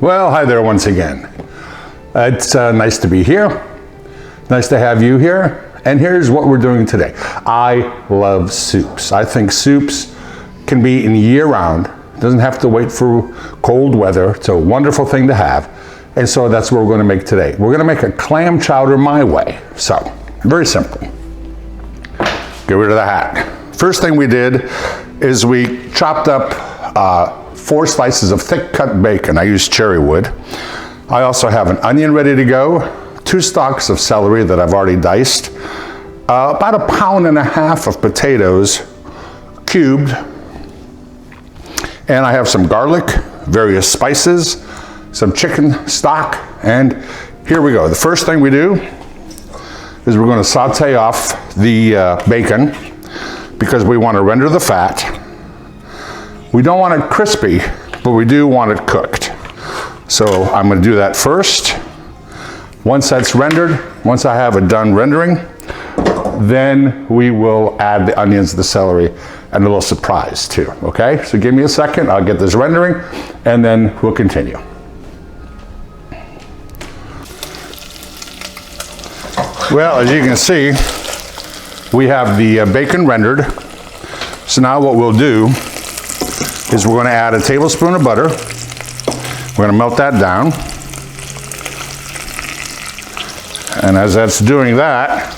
Well, hi there once again. It's nice to be here. Nice to have you here. And here's what we're doing today. I love soups. I think soups can be eaten year-round. It doesn't have to wait for cold weather. It's a wonderful thing to have. And so that's what we're going to make today. We're going to make a clam chowder my way. So, very simple. Get rid of the hat. First thing we did is we chopped up 4 slices of thick cut bacon. I used cherry wood. I also have an onion ready to go, 2 stalks of celery that I've already diced, about 1.5 pounds of potatoes cubed, and I have some garlic, various spices, some chicken stock, and here we go. The first thing we do is we're going to saute off the bacon because we want to render the fat. We don't want it crispy, but we do want it cooked. So I'm going to do that first. Once that's rendered, once I have it done rendering, then we will add the onions, the celery, and a little surprise too, okay? So give me a second, I'll get this rendering, and then we'll continue. Well, as you can see, we have the bacon rendered. So now what we'll do is we're going to add a tablespoon of butter. We're going to melt that down. And as that's doing that,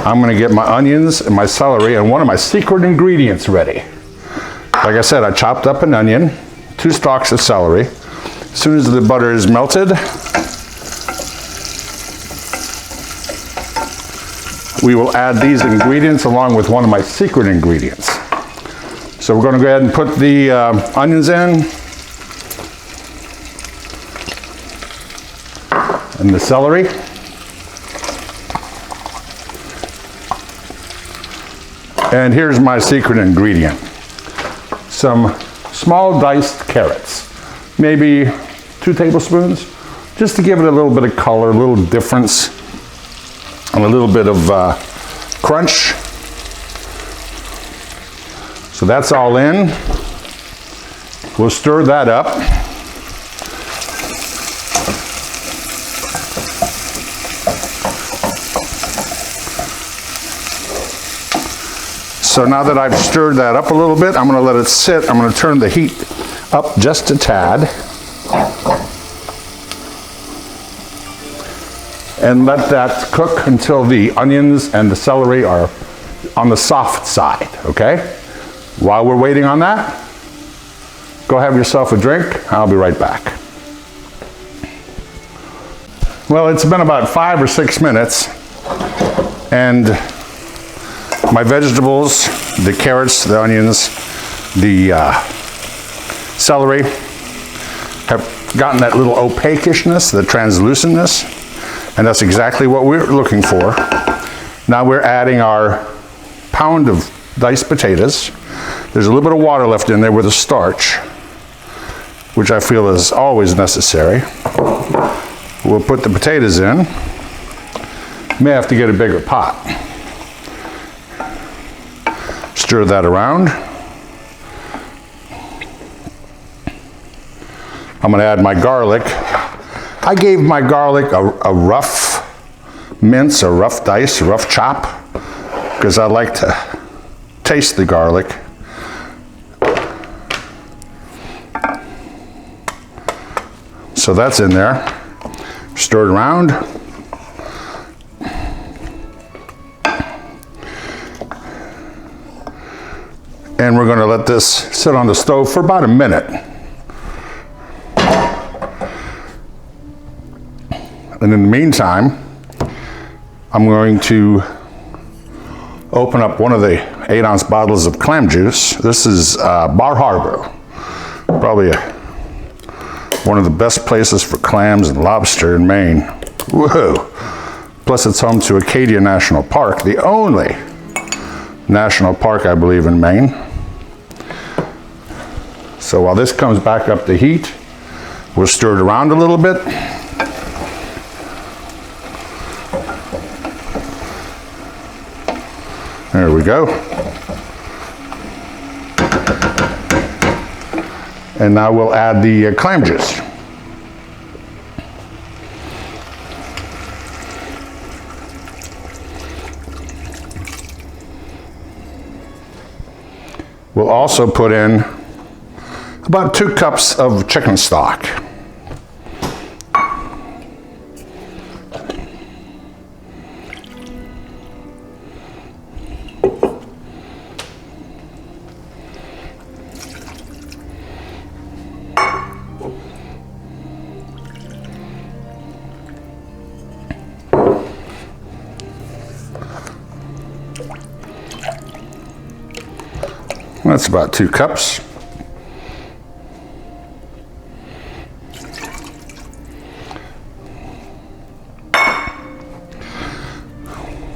I'm going to get my onions and my celery and one of my secret ingredients ready. Like I said, I chopped up an onion, 2 stalks of celery. As soon as the butter is melted, we will add these ingredients along with one of my secret ingredients. So we're going to go ahead and put the onions in and the celery. And here's my secret ingredient. Some small diced carrots, maybe 2 tablespoons, just to give it a little bit of color, a little difference, and a little bit of crunch. So that's all in. We'll stir that up. So now that I've stirred that up a little bit, I'm going to let it sit. I'm going to turn the heat up just a tad. And let that cook until the onions and the celery are on the soft side, okay? While we're waiting on that, go have yourself a drink. I'll be right back. Well, it's been about 5 or 6 minutes, and my vegetables, the carrots, the onions, the celery have gotten that little opaquishness, the translucentness, and that's exactly what we're looking for. Now we're adding our pound of diced potatoes. There's a little bit of water left in there with the starch, which I feel is always necessary. We'll put the potatoes in. May have to get a bigger pot. Stir that around. I'm going to add my garlic. I gave my garlic a rough mince, a rough dice, a rough chop, because I like to taste the garlic. So that's in there. Stir it around. And we're going to let this sit on the stove for about a minute. And in the meantime, I'm going to open up one of the 8-ounce bottles of clam juice. This is Bar Harbor, probably one of the best places for clams and lobster in Maine. Woohoo! Plus it's home to Acadia National Park, the only national park I believe in Maine. So while this comes back up to heat, we'll stir it around a little bit. There we go. And now we'll add the clam juice. We'll also put in about 2 cups of chicken stock. That's about 2 cups.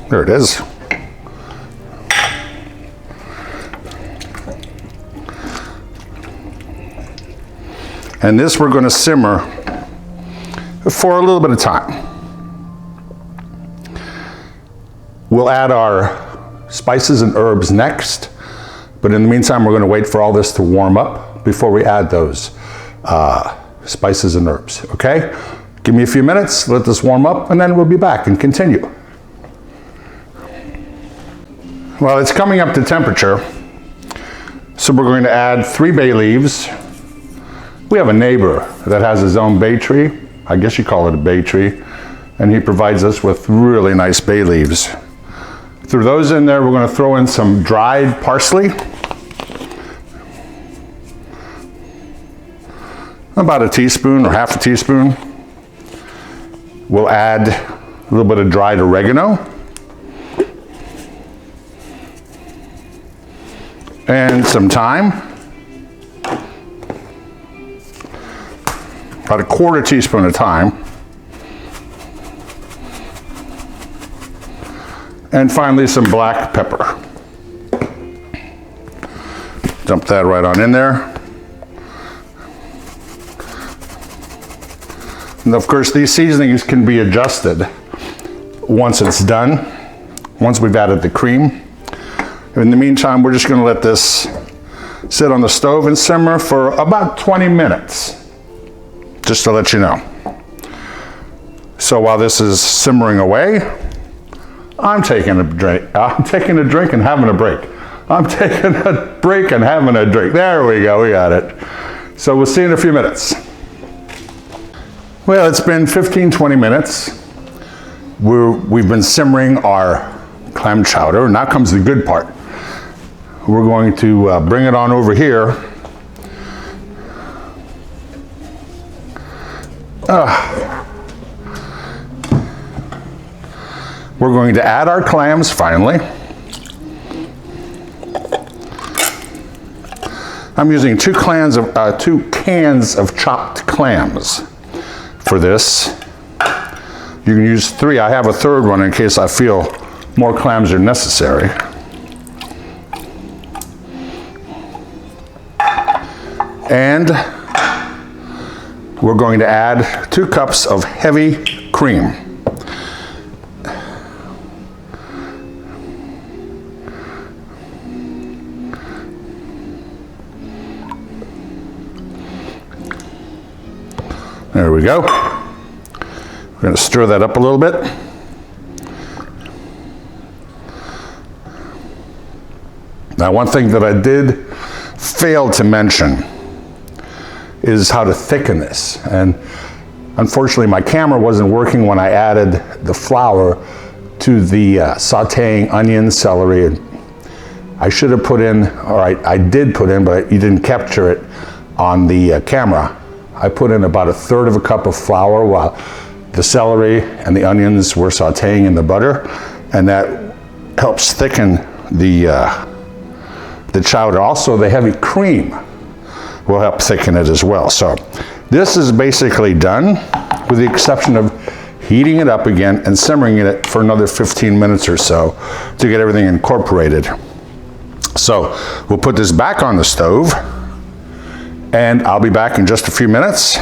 There it is. And this we're going to simmer for a little bit of time. We'll add our spices and herbs next. But in the meantime, we're going to wait for all this to warm up before we add those spices and herbs, okay? Give me a few minutes, let this warm up, and then we'll be back and continue. Well, it's coming up to temperature, so we're going to add 3 bay leaves. We have a neighbor that has his own bay tree. I guess you call it a bay tree, and he provides us with really nice bay leaves. Through those in there, we're going to throw in some dried parsley. About a teaspoon or half a teaspoon. We'll add a little bit of dried oregano. And some thyme. About a quarter teaspoon of thyme. And finally, some black pepper. Dump that right on in there. And of course, these seasonings can be adjusted once it's done, once we've added the cream. In the meantime, we're just going to let this sit on the stove and simmer for about 20 minutes, just to let you know. So while this is simmering away, I'm taking a drink and having a break. I'm taking a break and having a drink. There we go, we got it. So we'll see you in a few minutes. Well, it's been 15-20 minutes. We've been simmering our clam chowder. Now comes the good part. We're going to bring it on over here. We're going to add our clams finally. I'm using 2 cans of chopped clams for this. You can use 3. I have a 3rd one in case I feel more clams are necessary. And we're going to add 2 cups of heavy cream. There we go. We're going to stir that up a little bit. Now, one thing that I did fail to mention is how to thicken this. And unfortunately, my camera wasn't working when I added the flour to the sauteing onion, celery. And I should have put in, or I did put in, but you didn't capture it on the camera. I put in about 1/3 of a cup of flour while the celery and the onions were sauteing in the butter, and that helps thicken the chowder. Also, the heavy cream will help thicken it as well. So this is basically done, with the exception of heating it up again and simmering it for another 15 minutes or so to get everything incorporated. So we'll put this back on the stove, and I'll be back in just a few minutes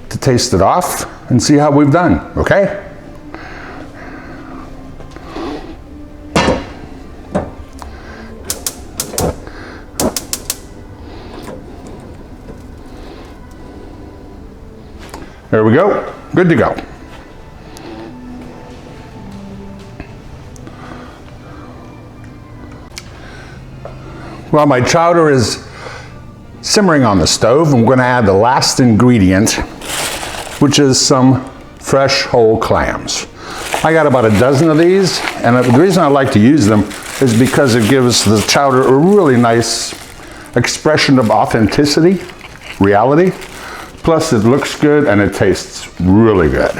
to taste it off and see how we've done, okay? There we go, good to go. Well, my chowder is simmering on the stove. I'm going to add the last ingredient, which is some fresh whole clams. I got about a dozen of these, and the reason I like to use them is because it gives the chowder a really nice expression of authenticity, reality. Plus it looks good and it tastes really good.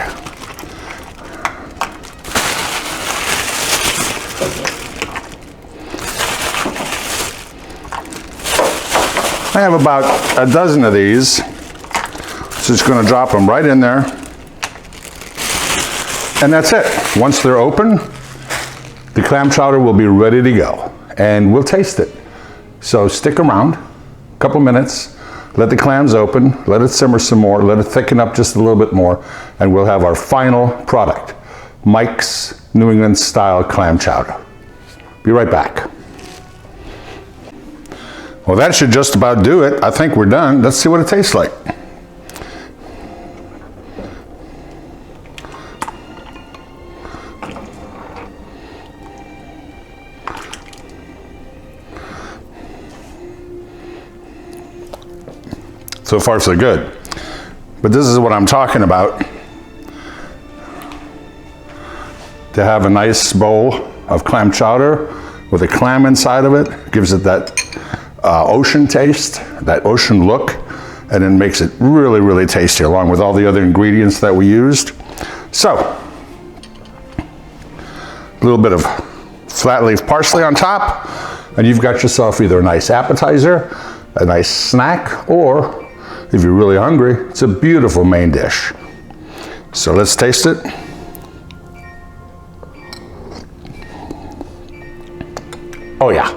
I have about a dozen of these, so just going to drop them right in there. And that's it. Once they're open, the clam chowder will be ready to go, and we'll taste it. So stick around a couple minutes, let the clams open, let it simmer some more, let it thicken up just a little bit more, and we'll have our final product, Mike's New England style clam chowder. Be right back. Well, that should just about do it. I think we're done. Let's see what it tastes like. So far, so good. But this is what I'm talking about. To have a nice bowl of clam chowder with a clam inside of it, gives it that ocean taste, that ocean look, and it makes it really, really tasty along with all the other ingredients that we used. So, a little bit of flat leaf parsley on top, and you've got yourself either a nice appetizer, a nice snack, or if you're really hungry, it's a beautiful main dish. So let's taste it. Oh yeah.